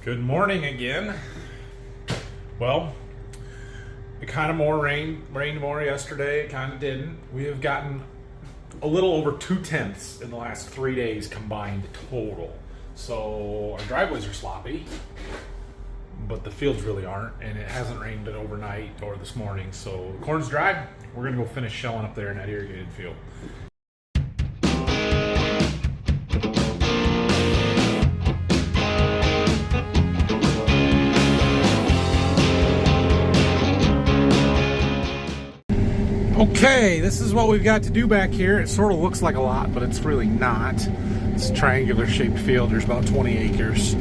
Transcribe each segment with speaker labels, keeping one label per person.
Speaker 1: Good morning again. Well, it kind of rained more yesterday. It kind of didn't. We have gotten a little over 2/10 in the last 3 days combined total. So our driveways are sloppy, but the fields really aren't, and it hasn't rained overnight or this morning. So the corn's dry. We're gonna go finish shelling up there in that irrigated field. Okay, this is what we've got to do back here. It sort of looks like a lot, but it's really not. It's a triangular shaped field. There's about 20 acres.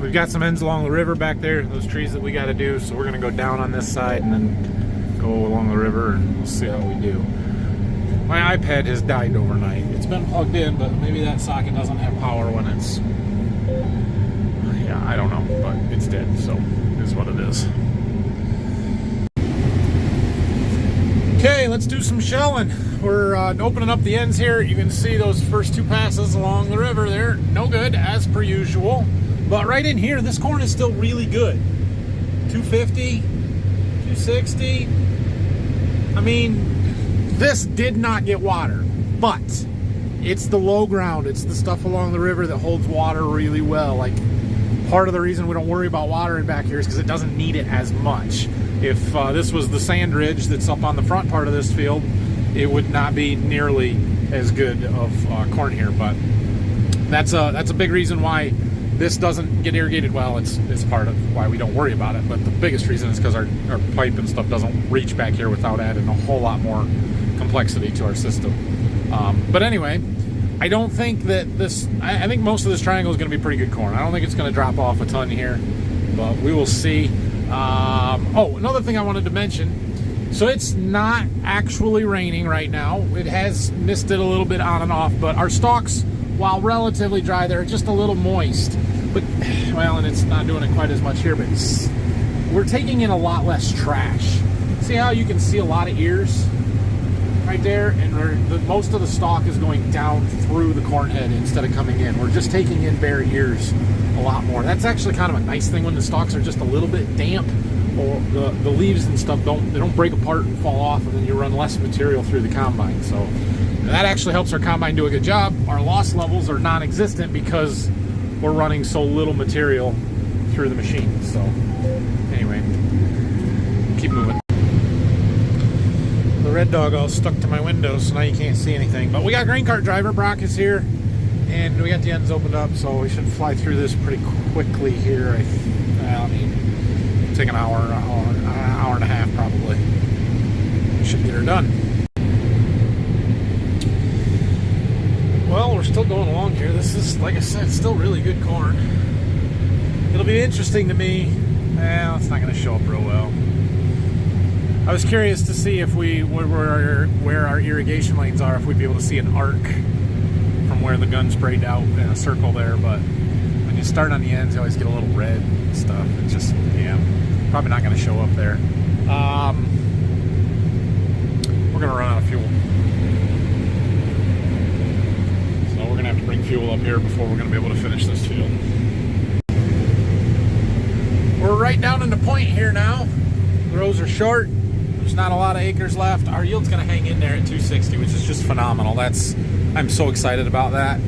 Speaker 1: We've got some ends along the river back there, those trees that we got to do. So we're going to go down on this side and then go along the river and we'll see how we do. My iPad has died overnight. It's been plugged in, but maybe that socket doesn't have power when it's... Yeah, I don't know, but it's dead, so it is what it is. Okay, let's do some shelling. We're opening up the ends here. You can see those first two passes along the river there. No good, as per usual. But right in here, this corn is still really good. 250, 260. I mean, this did not get water, but it's the low ground. It's the stuff along the river that holds water really well. Like, part of the reason we don't worry about watering back here is because it doesn't need it as much. If this was the sand ridge that's up on the front part of this field, it would not be nearly as good of corn here. But that's a big reason why this doesn't get irrigated well. It's part of why we don't worry about it. But the biggest reason is because our pipe and stuff doesn't reach back here without adding a whole lot more complexity to our system. But anyway, I don't think that this... I think most of this triangle is going to be pretty good corn. I don't think it's going to drop off a ton here, but we will see. Oh, another thing I wanted to mention. So it's not actually raining right now. It has misted a little bit on and off, but our stalks, while relatively dry, they're just a little moist. But, well, and it's not doing it quite as much here, but we're taking in a lot less trash. See how you can see a lot of ears right there? And most of the stalk is going down through the corn head instead of coming in. We're just taking in bare ears a lot more. That's actually kind of a nice thing when the stalks are just a little bit damp, or the leaves and stuff don't break apart and fall off, and then you run less material through the combine. So that actually helps our combine do a good job. Our loss levels are non-existent because we're running so little material through the machine. So anyway, keep moving. The red dog all stuck to my window, so now you can't see anything. But we got grain cart driver. Brock is here, and we got the ends opened up, so we should fly through this pretty quickly here. I mean, take an hour and a half probably. Should get her done. Well, we're still going along here. This is, like I said, still really good corn. It'll be interesting to me. Well, it's not going to show up real well. I was curious to see if where our irrigation lanes are, if we'd be able to see an arc from where the gun sprayed out in a circle there, but when you start on the ends, you always get a little red stuff. It's just, yeah, probably not going to show up there. We're going to run out of fuel. So we're going to have to bring fuel up here before we're going to be able to finish this field. We're right down in the point here now. The rows are short. There's not a lot of acres left. Our yield's going to hang in there at 260, which is just phenomenal. I'm so excited about that.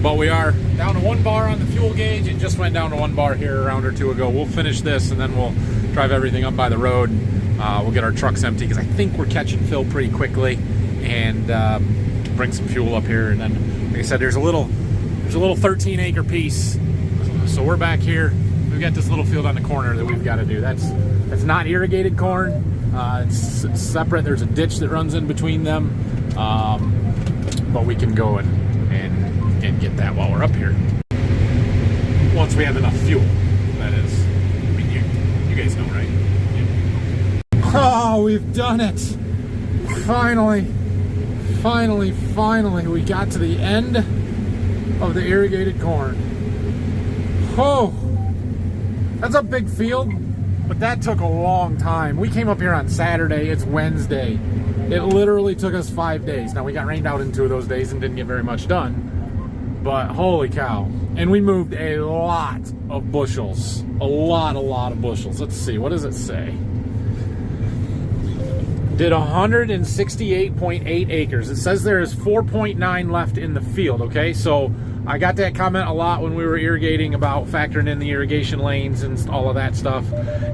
Speaker 1: But we are down to 1 bar on the fuel gauge. It just went down to 1 bar here a round or two ago. We'll finish this and then we'll drive everything up by the road. We'll get our trucks empty because I think we're catching fill pretty quickly, and bring some fuel up here. And then, like I said, there's a little 13-acre piece. So we're back here. We've got this little field on the corner that we've got to do. That's not irrigated corn. It's separate. There's a ditch that runs in between them. But we can go and get that while we're up here. Once we have enough fuel, that is. I mean, you guys know, right? Yeah. Oh, we've done it! Finally, we got to the end of the irrigated corn. Oh, that's a big field, but that took a long time. We came up here on Saturday. It's Wednesday. It literally took us 5 days. Now, we got rained out in 2 of those days and didn't get very much done. but holy cow. And we moved a lot of bushels. A lot of bushels. Let's see, what does it say? Did 168.8 acres. It says there is 4.9 left in the field, okay? So I got that comment a lot when we were irrigating about factoring in the irrigation lanes and all of that stuff.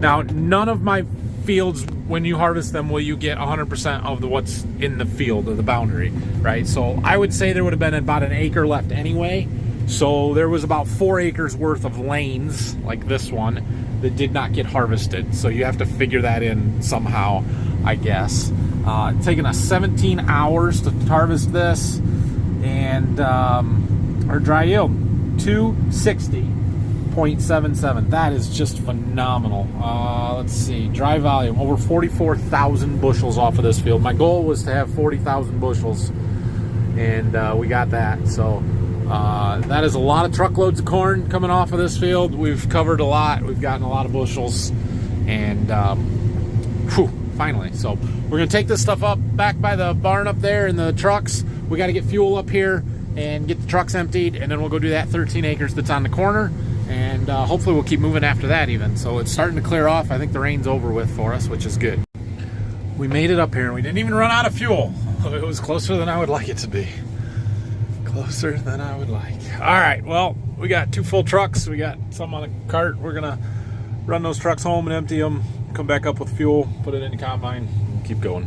Speaker 1: Now, none of my fields, when you harvest them, will you get 100% of what's in the field, of the boundary, right? So I would say there would have been about an acre left anyway. So there was about 4 acres worth of lanes, like this one, that did not get harvested. So you have to figure that in somehow, I guess. It's taken us 17 hours to harvest this, and our dry yield, 260.77. That is just phenomenal. Let's see, dry volume, over 44,000 bushels off of this field. My goal was to have 40,000 bushels, and we got that. So that is a lot of truckloads of corn coming off of this field. We've covered a lot. We've gotten a lot of bushels, and finally. So we're gonna take this stuff up back by the barn up there in the trucks. We got to get fuel up here and get the trucks emptied, and then we'll go do that 13 acres that's on the corner, and hopefully we'll keep moving after that even. So it's starting to clear off. I think the rain's over with for us, which is good. We made it up here and we didn't even run out of fuel. It was closer than I would like it to be. Closer than I would like. All right, well, we got 2 full trucks. We got some on a cart. We're gonna run those trucks home and empty them, come back up with fuel, put it in the combine, and keep going.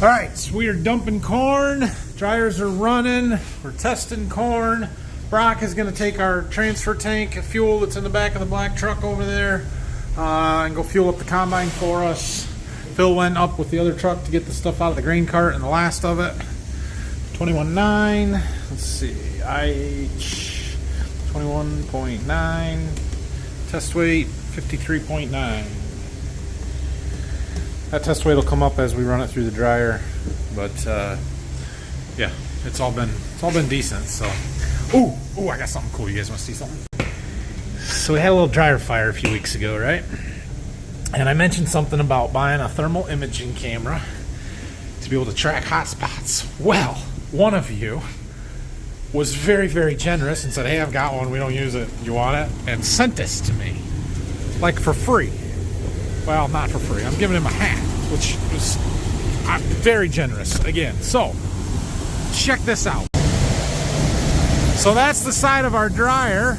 Speaker 1: All right, so we are dumping corn. Dryers are running. We're testing corn. Brock is gonna take our transfer tank of fuel that's in the back of the black truck over there and go fuel up the combine for us. Phil went up with the other truck to get the stuff out of the grain cart and the last of it. 21.9, let's see, IH 21.9, test weight 53.9. That test weight will come up as we run it through the dryer, but yeah, it's all been decent. So, ooh, I got something cool. You guys want to see something? So we had a little dryer fire a few weeks ago, right? And I mentioned something about buying a thermal imaging camera to be able to track hot spots. Well, one of you was very, very generous and said, hey, I've got one, we don't use it, you want it? And sent this to me, like for free. Well, not for free, I'm giving him a hat, which was very generous, again. So, check this out. So that's the side of our dryer.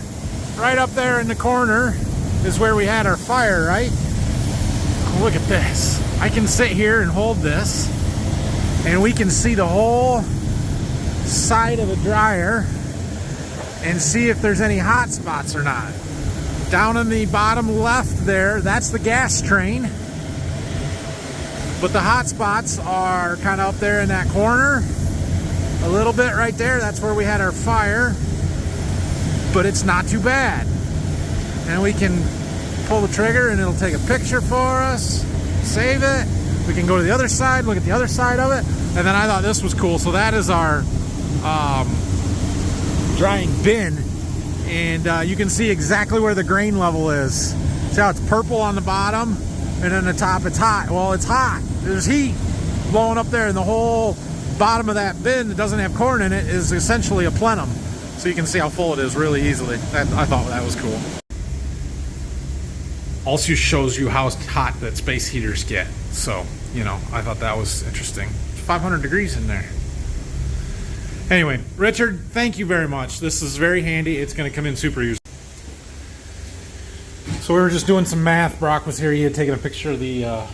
Speaker 1: Right up there in the corner is where we had our fire, right? Look at this. I can sit here and hold this, and we can see the whole side of the dryer and see if there's any hot spots or not. Down in the bottom left there, that's the gas train, but the hot spots are kind of up there in that corner a little bit right there. That's where we had our fire, but it's not too bad. And we can pull the trigger and it'll take a picture for us, save it. We can go to the other side, look at the other side of it. And then I thought this was cool. So that is our drying bin, and you can see exactly where the grain level is. See how it's purple on the bottom, and then the top it's hot. Well, it's hot. There's heat blowing up there, and the whole bottom of that bin that doesn't have corn in it is essentially a plenum. So you can see how full it is really easily. I thought that was cool. Also shows you how hot that space heaters get. So, you know, I thought that was interesting. 500 degrees in there. Anyway, Richard, thank you very much. This is very handy. It's going to come in super useful. So we were just doing some math. Brock was here. He had taken a picture of the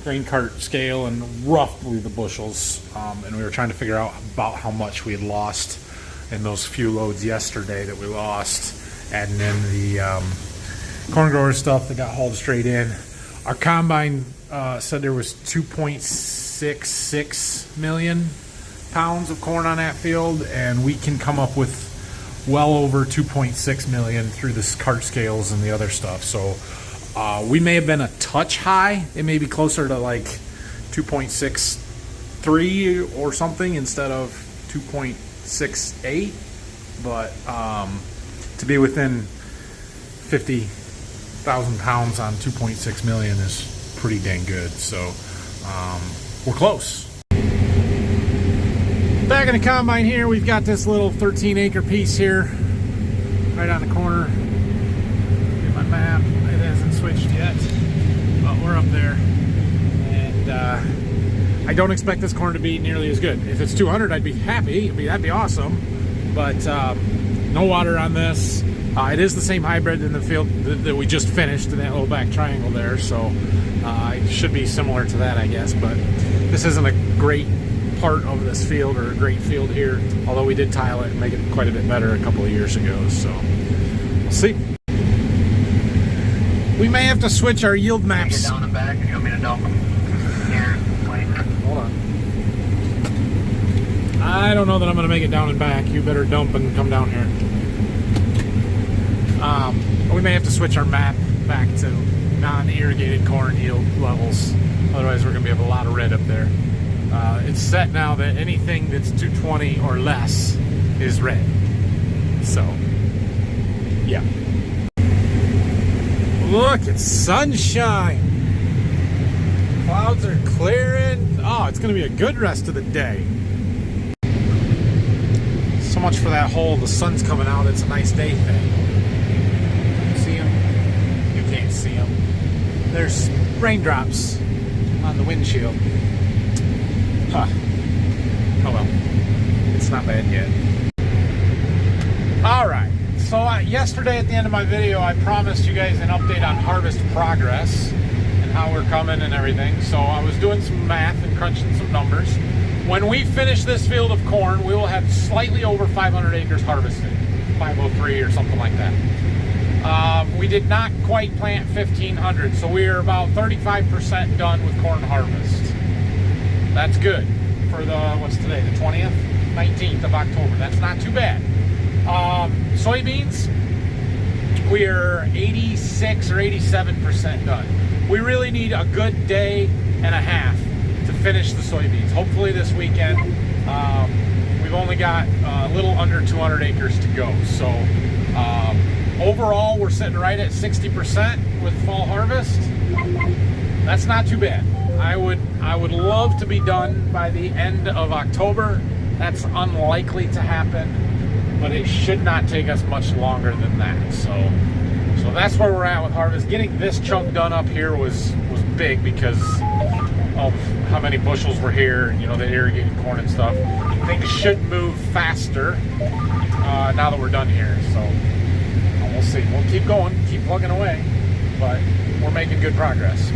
Speaker 1: grain cart scale and roughly the bushels. And we were trying to figure out about how much we had lost in those few loads yesterday that we lost. And then the corn grower stuff that got hauled straight in. Our combine said there was 2.66 million pounds of corn on that field, and we can come up with well over 2.6 million through the cart scales and the other stuff. So we may have been a touch high. It may be closer to like 2.63 or something instead of 2.68, but to be within 50,000 pounds on 2.6 million is pretty dang good. So we're close. Back in the combine here, we've got this little 13-acre piece here, right on the corner. Get my map. It hasn't switched yet, but we're up there. And I don't expect this corn to be nearly as good. If it's 200, I'd be happy. That'd be awesome. But no water on this. It is the same hybrid in the field that we just finished in that little back triangle there, so it should be similar to that, I guess. But this isn't a great part of this field, or a great field here, although we did tile it and make it quite a bit better a couple of years ago, so we'll see. We may have to switch our yield maps.
Speaker 2: Down and back. You want me to dump them here? Wait.
Speaker 1: Hold on. I don't know that I'm going to make it down and back. You better dump and come down here. We may have to switch our map back to non-irrigated corn yield levels. Otherwise, we're going to have a lot of red up there. It's set now that anything that's 220 or less is red. So, yeah. Look, it's sunshine. Clouds are clearing. Oh, it's going to be a good rest of the day. So much for that whole the sun's coming out, it's a nice day thing. See them? You can't see them. There's raindrops on the windshield. Huh. Oh well. It's not bad yet. Alright. So yesterday at the end of my video, I promised you guys an update on harvest progress and how we're coming and everything. So I was doing some math and crunching some numbers. When we finish this field of corn, we will have slightly over 500 acres harvested. 503 or something like that. We did not quite plant 1,500, so we are about 35% done with corn harvest. That's good for the, what's today, the 20th? 19th of October. That's not too bad. Soybeans, we're 86 or 87% done. We really need a good day and a half to finish the soybeans. Hopefully this weekend. We've only got a little under 200 acres to go. So overall, we're sitting right at 60% with fall harvest. That's not too bad. I would love to be done by the end of October. That's unlikely to happen, but it should not take us much longer than that. So that's where we're at with harvest. Getting this chunk done up here was big because of how many bushels were here, you know, the irrigated corn and stuff. Things should move faster now that we're done here. So we'll see. We'll keep going, keep plugging away, but we're making good progress.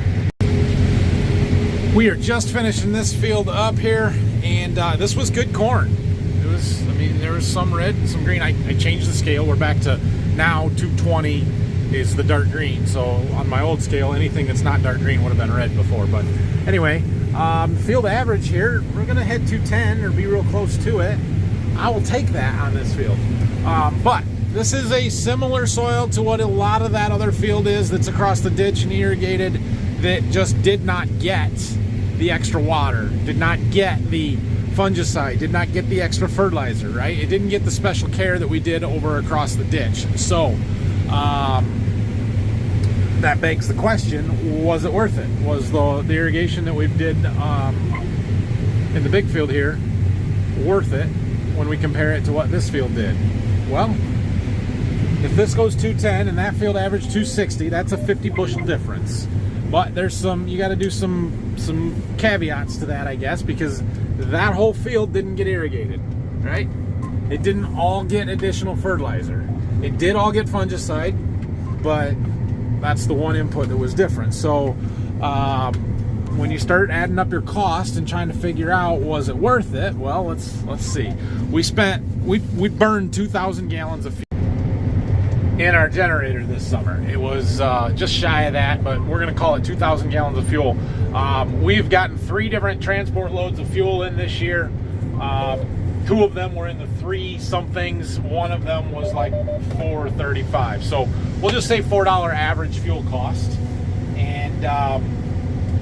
Speaker 1: We are just finishing this field up here, and this was good corn. It was, I mean, there was some red and some green. I changed the scale. We're back to now 220 is the dark green. So on my old scale, anything that's not dark green would have been red before. But anyway, field average here, we're gonna head 210 or be real close to it. I will take that on this field. But this is a similar soil to what a lot of that other field is that's across the ditch and irrigated, that just did not get the extra water, did not get the fungicide, did not get the extra fertilizer, right? It didn't get the special care that we did over across the ditch. So that begs the question, was it worth it? Was the irrigation that we did in the big field here worth it when we compare it to what this field did? Well, if this goes 210 and that field averaged 260, that's a 50 bushel difference. But there's some, you got to do some caveats to that, I guess, because that whole field didn't get irrigated, right? It didn't all get additional fertilizer. It did all get fungicide, but that's the one input that was different. So when you start adding up your cost and trying to figure out, was it worth it? Well, let's see. We burned 2,000 gallons of fuel in our generator this summer. It was just shy of that, but we're gonna call it 2,000 gallons of fuel. We've gotten 3 different transport loads of fuel in this year. 2 of them were in the 3 somethings. One of them was like $4.35. So we'll just say $4 average fuel cost. And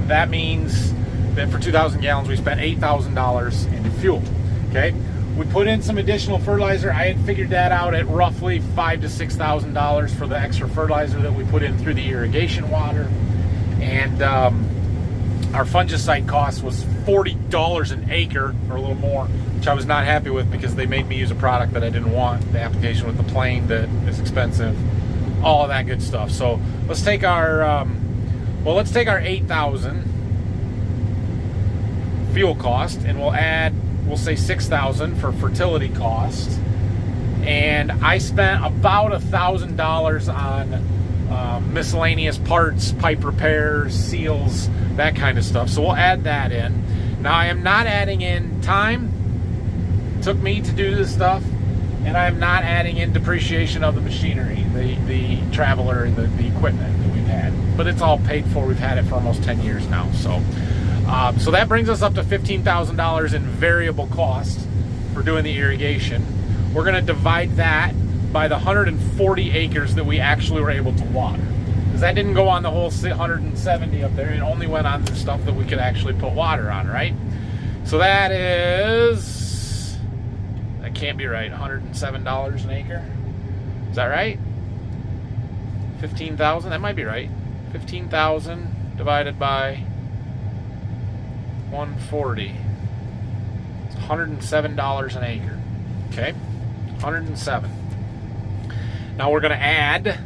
Speaker 1: that means that for 2,000 gallons, we spent $8,000 in fuel, okay? We put in some additional fertilizer. I had figured that out at roughly $5,000 to $6,000 for the extra fertilizer that we put in through the irrigation water. And our fungicide cost was $40 an acre, or a little more, which I was not happy with because they made me use a product that I didn't want. The application with the plane that is expensive, all of that good stuff. So let's take our let's take our 8,000 fuel cost, and we'll say 6,000 for fertility cost. And I spent about $1,000 on miscellaneous parts, pipe repairs, seals, that kind of stuff. So we'll add that in. Now I am not adding in time it took me to do this stuff, and I am not adding in depreciation of the machinery, the traveler, and the equipment that we've had. But it's all paid for. We've had it for almost 10 years now. So that brings us up to $15,000 in variable cost for doing the irrigation. We're going to divide that by the 140 acres that we actually were able to water. Because that didn't go on the whole 170 up there. It only went on the stuff that we could actually put water on, right? So that can't be right. $107 an acre. Is that right? 15,000? That might be right. 15,000 divided by 140. It's $107 an acre. Okay? 107. Now we're going to add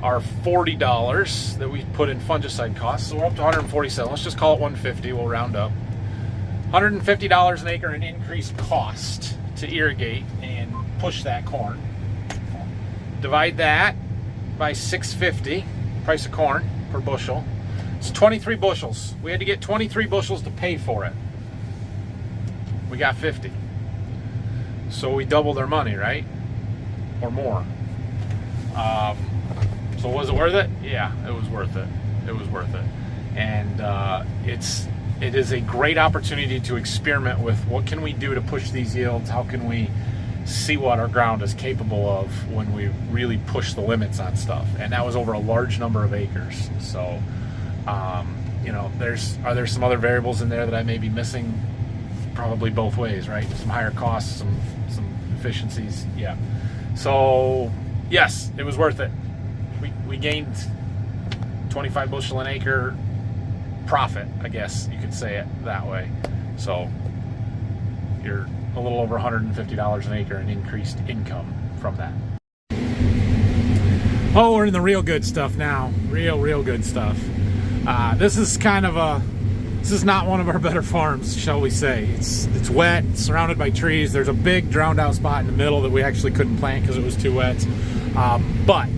Speaker 1: our $40 that we put in fungicide costs. So we're up to 147. Let's just call it 150. We'll round up. $150 an acre in increased cost to irrigate and push that corn. Divide that by 650, price of corn per bushel. It's 23 bushels. We had to get 23 bushels to pay for it. We got 50. So we doubled our money, right? Or more. So was it worth it? Yeah, it was worth it. It was worth it. And it is a great opportunity to experiment with what can we do to push these yields. How can we see what our ground is capable of when we really push the limits on stuff. And that was over a large number of acres. So you know, are there some other variables in there that I may be missing? Probably both ways, right? Some higher costs, some efficiencies. Yeah. So yes, it was worth it. We gained 25 bushel an acre profit, I guess you could say it that way. So you're a little over $150 an acre in increased income from that. Oh, we're in the real good stuff now. Real good stuff. This is not one of our better farms, shall we say. It's wet, it's surrounded by trees. There's a big drowned out spot in the middle that we actually couldn't plant because it was too wet. But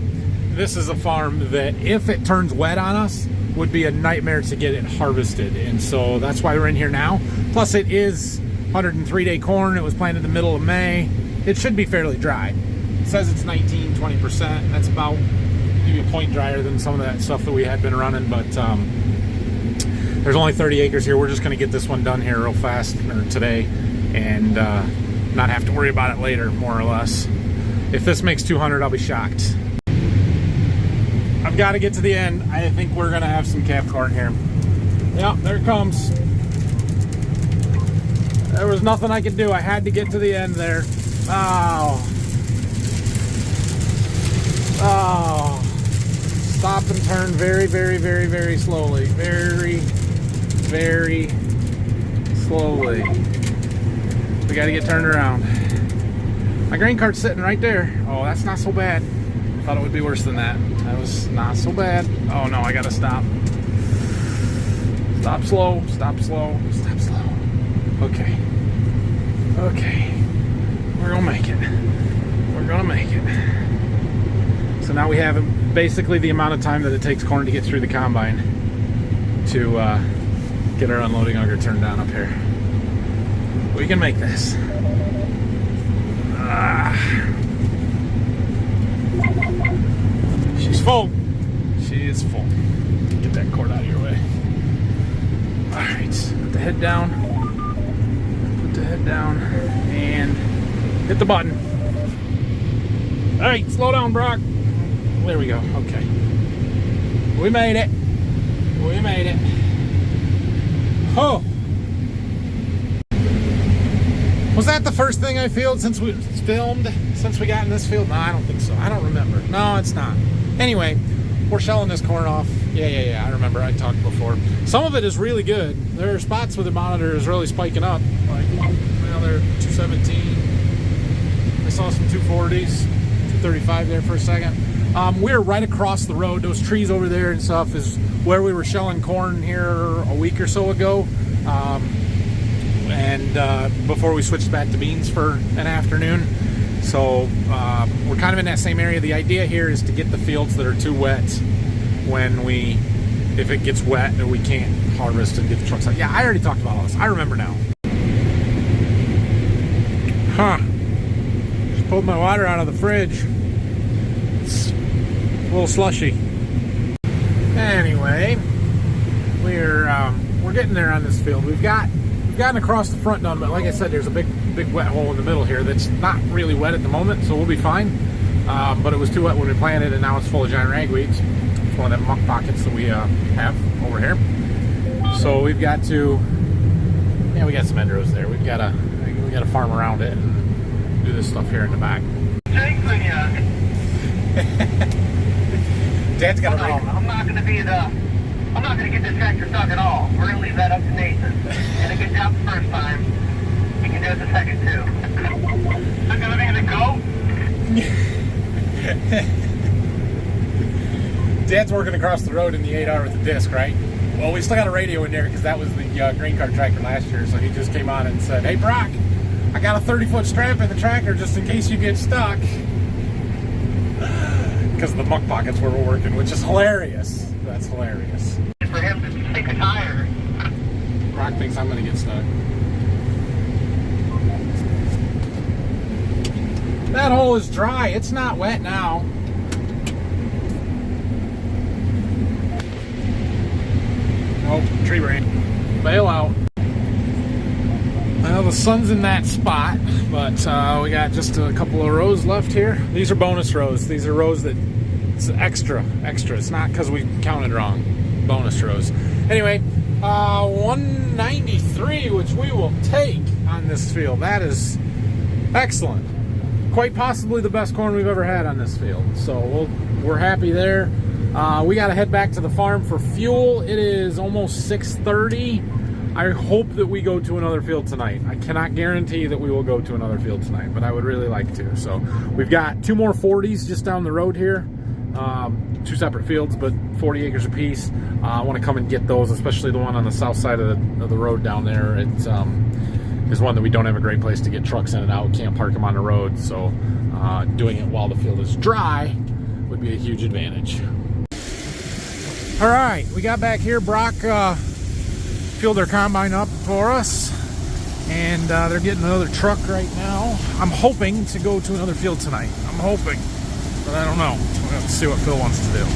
Speaker 1: this is a farm that, if it turns wet on us, would be a nightmare to get it harvested. And so that's why we're in here now. Plus it is 103-day corn. It was planted in the middle of May. It should be fairly dry. It says it's 19-20%. That's about maybe a point drier than some of that stuff that we had been running, but there's only 30 acres here. We're just going to get this one done here real fast, or today, and not have to worry about it later, more or less. If this makes 200, I'll be shocked. I've got to get to the end. I think we're going to have some calf corn here. Yeah, there it comes. There was nothing I could do. I had to get to the end there. Oh. Stop and turn very slowly. Very slowly. We got to get turned around. My grain cart's sitting right there. Oh, that's not so bad. I thought it would be worse than that. That was not so bad. Oh no, I got to stop. Stop slow. Okay. We're gonna make it. So now we have basically the amount of time that it takes corn to get through the combine to get our unloading auger turned down up here. We can make this. She's full. She is full. Get that cord out of your way. Alright, put the head down. And hit the button. Alright, slow down, Brock. There we go. Okay. We made it. Oh! Was that the first thing I filmed since we got in this field? No, I don't think so. I don't remember. No, it's not. Anyway, we're shelling this corn off. Yeah, I remember. I talked before. Some of it is really good. There are spots where the monitor is really spiking up. Like there 217. I saw some 240s, 235 there for a second. We're right across the road. Those trees over there and stuff is where we were shelling corn here a week or so ago. Before we switched back to beans for an afternoon. So we're kind of in that same area. The idea here is to get the fields that are too wet if it gets wet and we can't harvest and get the trucks out. Yeah, I already talked about all this. I remember now. Huh. Just pulled my water out of the fridge. It's a little slushy. Anyway, we're getting there on this field. We've gotten across the front done, but like I said, there's a big wet hole in the middle here that's not really wet at the moment, so we'll be fine. But it was too wet when we planted, and now it's full of giant ragweeds. It's one of them muck pockets that we have over here. So we've got to, yeah, we got some end rows there. We got to farm around it and do this stuff here in the back. Dad's got a rig.
Speaker 2: I'm not going to get this tractor stuck at all. We're going to leave that up to Nathan. And a good job the first time. He can do it the second too. Is it going to be the goat?
Speaker 1: Dad's working across the road in the 8R with the disc, right? Well, we still got a radio in there because that was the grain cart tractor last year. So he just came on and said, "Hey, Brock, I got a 30-foot strap in the tractor just in case you get stuck." Because of the muck pockets where we're working, which is hilarious. That's hilarious.
Speaker 2: For him to stick a tire.
Speaker 1: Brock thinks I'm going to get stuck. That hole is dry. It's not wet now. Nope, tree brain. Bail out. Well, the sun's in that spot, but we got just a couple of rows left here. These are bonus rows. These are rows that it's extra. It's not because we counted wrong. Bonus rows. Anyway, 193, which we will take on this field. That is excellent. Quite possibly the best corn we've ever had on this field. So we're happy there. We got to head back to the farm for fuel. It is almost 6:30. I hope that we go to another field tonight. I cannot guarantee that we will go to another field tonight, but I would really like to. So we've got 2 more 40s just down the road here. 2 separate fields, but 40 acres apiece. I want to come and get those, especially the one on the south side of the road down there. It's is one that we don't have a great place to get trucks in and out. Can't park them on the road, so doing it while the field is dry would be a huge advantage. All right, we got back here. Brock filled their combine up for us, and they're getting another truck right now. I'm hoping to go to another field tonight. I'm hoping, but I don't know. We'll have to see what Phil wants to do.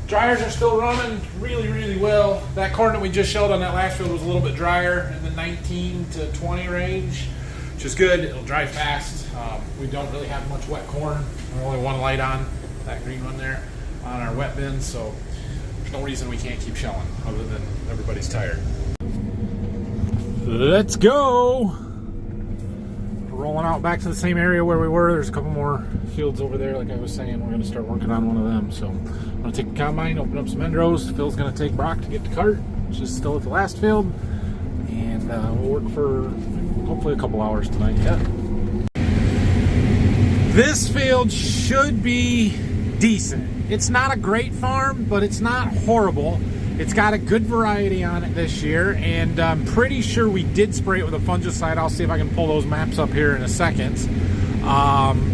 Speaker 1: Dryers are still running really well. That corn that we just shelled on that last field was a little bit drier in the 19 to 20 range, which is good. It'll dry fast. We don't really have much wet corn. There's only one light on, that green one there, on our wet bin, so there's no reason we can't keep shelling other than everybody's tired. Let's go! Rolling out back to the same area where we were. There's a couple more fields over there, like I was saying. We're going to start working on one of them. So I'm going to take the combine, open up some end rows. Phil's going to take Brock to get the cart, which is still at the last field. And we'll work for hopefully a couple hours tonight. Yeah. This field should be decent. It's not a great farm, but it's not horrible. It's got a good variety on it this year, and I'm pretty sure we did spray it with a fungicide. I'll see if I can pull those maps up here in a second.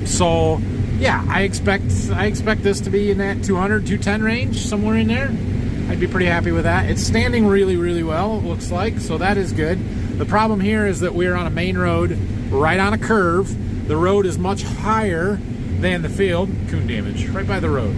Speaker 1: So yeah, I expect this to be in that 200, 210 range, somewhere in there. I'd be pretty happy with that. It's standing really well, it looks like, so that is good. The problem here is that we're on a main road, right on a curve. The road is much higher than the field. Coon damage, right by the road.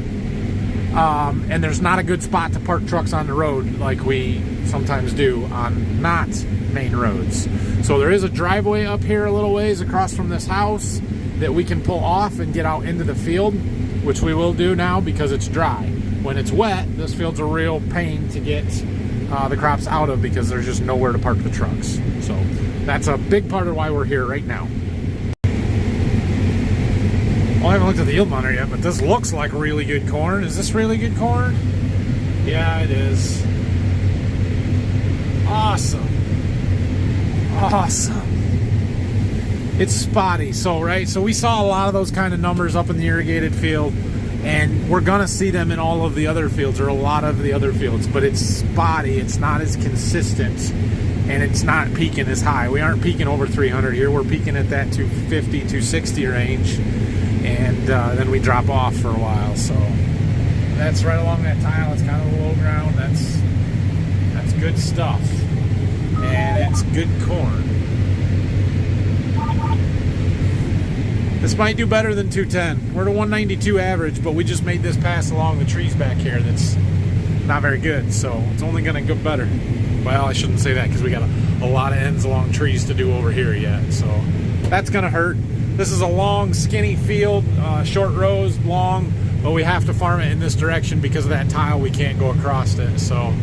Speaker 1: And there's not a good spot to park trucks on the road like we sometimes do on not main roads. So there is a driveway up here a little ways across from this house that we can pull off and get out into the field, which we will do now because it's dry. When it's wet, this field's a real pain to get the crops out of because there's just nowhere to park the trucks. So that's a big part of why we're here right now. Well, I haven't looked at the yield monitor yet, but this looks like really good corn. Is this really good corn? Yeah, it is. Awesome. Awesome. It's spotty, so we saw a lot of those kind of numbers up in the irrigated field, and we're gonna see them in all of the other fields, or a lot of the other fields, but it's spotty. It's not as consistent, and it's not peaking as high. We aren't peaking over 300 here. We're peaking at that 250, 260 range, and then we drop off for a while. So that's right along that tile. It's kind of the low ground. That's good stuff, and it's good corn. This might do better than 210. We're at a 192 average, but we just made this pass along the trees back here that's not very good, so it's only going to go better. Well, I shouldn't say that because we got a lot of ends along trees to do over here yet, so that's going to hurt. This is a long, skinny field, short rows, long, but we have to farm it in this direction because of that tile. We can't go across it, so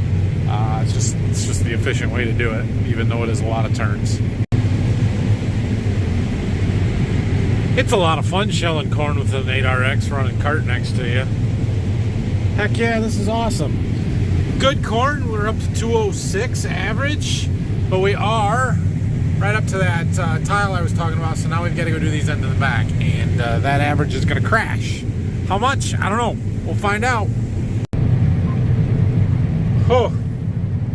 Speaker 1: it's just the efficient way to do it, even though it is a lot of turns. It's a lot of fun shelling corn with an 8RX running cart next to you. Heck yeah, this is awesome. Good corn. We're up to 206 average, but we are right up to that tile I was talking about, so now we've got to go do these end to the back, and that average is going to crash. How much? I don't know. We'll find out. Oh,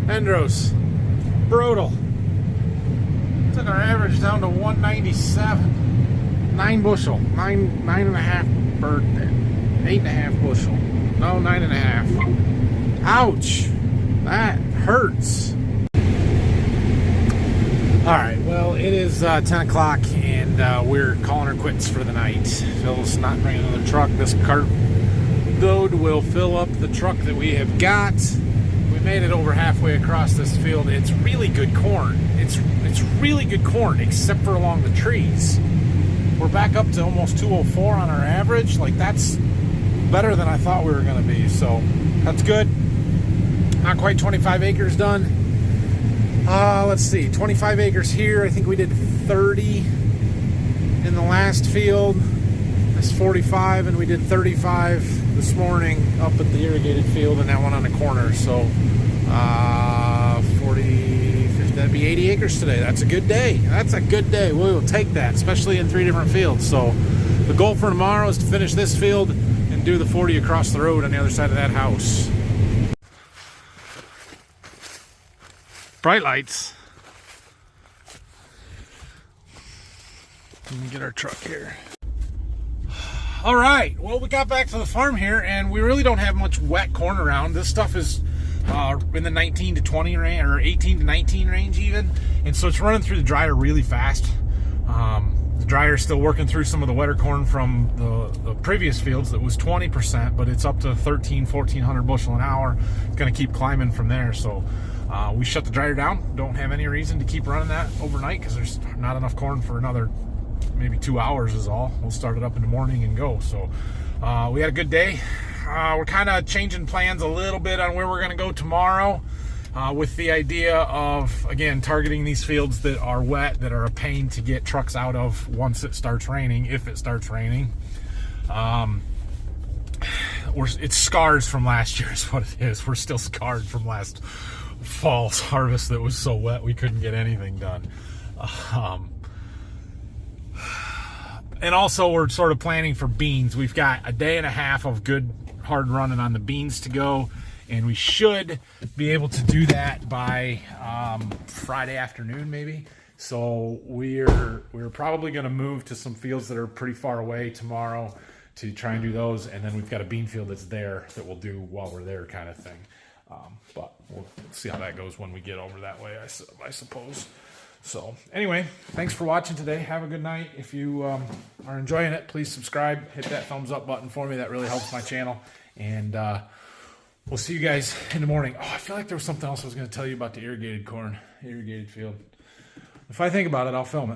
Speaker 1: Endros. Brutal. Took our average down to 197. 9 bushel, nine and a half bird, 8.5 bushel. No, 9.5. Ouch, that hurts. All right, well, it is 10 o'clock, and we're calling her quits for the night. Phil's not bringing another truck. This cart load will fill up the truck that we have got. We made it over halfway across this field. It's really good corn. It's really good corn, except for along the trees. We're back up to almost 204 on our average. Like, that's better than I thought we were going to be, so that's good. Not quite 25 acres done. Let's see, 25 acres here. I think we did 30 in the last field. That's 45, and we did 35 this morning up at the irrigated field, and that one on the corner. So 40, 50, that'd be 80 acres today. That's a good day. That's a good day. We will take that, especially in 3 different fields. So the goal for tomorrow is to finish this field and do the 40 across the road on the other side of that house. Bright lights. Let me get our truck here. All right, well, we got back to the farm here, and we really don't have much wet corn around. This stuff is in the 19 to 20 range, or 18 to 19 range even, and so it's running through the dryer really fast. The dryer is still working through some of the wetter corn from the previous fields that was 20%, but it's up to 1,400 bushel an hour. It's going to keep climbing from there, so we shut the dryer down. Don't have any reason to keep running that overnight because there's not enough corn for another maybe 2 hours is all. We'll start it up in the morning and go. So we had a good day. We're kind of changing plans a little bit on where we're going to go tomorrow, with the idea of, again, targeting these fields that are wet, that are a pain to get trucks out of once it starts raining, if it starts raining. It's scars from last year is what it is. We're still scarred from last fall's harvest that was so wet we couldn't get anything done. And also, we're sort of planning for beans. We've got a day and a half of good hard running on the beans to go, and we should be able to do that by Friday afternoon maybe. So we're probably going to move to some fields that are pretty far away tomorrow to try and do those, and then we've got a bean field that's there that we'll do while we're there, kind of thing. But we'll see how that goes when we get over that way, I suppose. So anyway, thanks for watching today. Have a good night. If you are enjoying it, please subscribe. Hit that thumbs up button for me. That really helps my channel. And we'll see you guys in the morning. Oh, I feel like there was something else I was going to tell you about the irrigated corn, irrigated field. If I think about it, I'll film it.